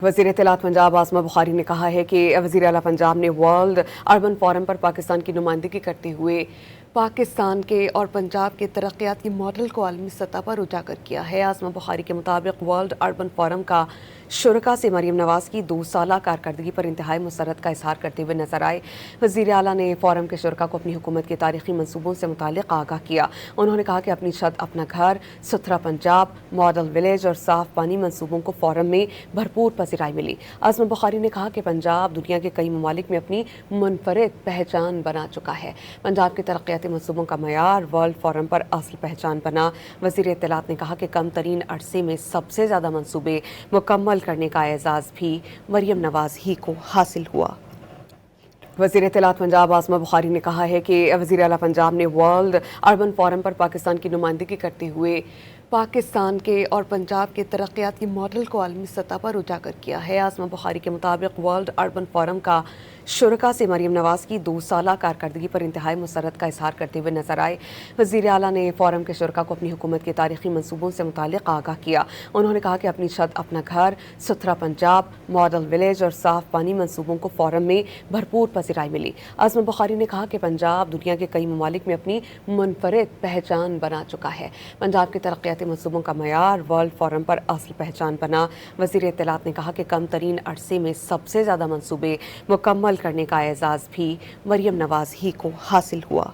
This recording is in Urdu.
وزیر اطلاعات پنجاب عاصمہ بخاری نے کہا ہے کہ وزیر اعلیٰ پنجاب نے ورلڈ اربن فورم پر پاکستان کی نمائندگی کرتے ہوئے پاکستان کے اور پنجاب کے ترقیاتی ماڈل کو عالمی سطح پر اجاگر کیا ہے۔ عاصمہ بخاری کے مطابق ورلڈ اربن فورم کا شرکاء سے مریم نواز کی 2 سالہ کارکردگی پر انتہائی مسرت کا اظہار کرتے ہوئے نظر آئے۔ وزیر اعلیٰ نے فورم کے شرکاء کو اپنی حکومت کے تاریخی منصوبوں سے متعلق آگاہ کیا۔ انہوں نے کہا کہ اپنی چھت اپنا گھر، ستھرا پنجاب، ماڈل ولیج اور صاف پانی منصوبوں کو فورم میں بھرپور پذیرائی ملی۔ عاصمہ بخاری نے کہا کہ پنجاب دنیا کے کئی ممالک میں اپنی منفرد پہچان بنا چکا ہے۔ پنجاب کے ترقیاتی منصوبوں کا معیار ورلڈ فورم پر اصل پہچان بنا۔ وزیر اطلاعات نے کہا کہ کم ترین عرصے میں سب سے زیادہ منصوبے مکمل کرنے کا اعزاز بھی مریم نواز ہی کو حاصل ہوا۔ وزیر اطلاعات پنجاب عاصمہ بخاری نے کہا ہے کہ وزیر اعلیٰ پنجاب نے ورلڈ اربن فورم پر پاکستان کی نمائندگی کرتے ہوئے پاکستان کے اور پنجاب کے ترقیاتی ماڈل کو عالمی سطح پر اجاگر کیا ہے۔ عاصمہ بخاری کے مطابق ورلڈ اربن فورم کا شرکاء سے مریم نواز کی 2 سالہ کارکردگی پر انتہائی مسرت کا اظہار کرتے ہوئے نظر آئے۔ وزیر اعلیٰ نے فورم کے شرکاء کو اپنی حکومت کے تاریخی منصوبوں سے متعلق آگاہ کیا۔ انہوں نے کہا کہ اپنی چھت اپنا گھر، ستھرا پنجاب، ماڈل ولیج اور صاف پانی منصوبوں کو فورم میں بھرپور پذیرائی ملی۔ عاصمہ بخاری نے کہا کہ پنجاب دنیا کے کئی ممالک میں اپنی منفرد پہچان بنا چکا ہے۔ پنجاب کے ترقیاتی منصوبوں کا معیار ورلڈ فورم پر اصل پہچان بنا۔ وزیر اطلاعات نے کہا کہ کم ترین عرصے میں سب سے زیادہ منصوبے مکمل کرنے کا اعزاز بھی مریم نواز ہی کو حاصل ہوا۔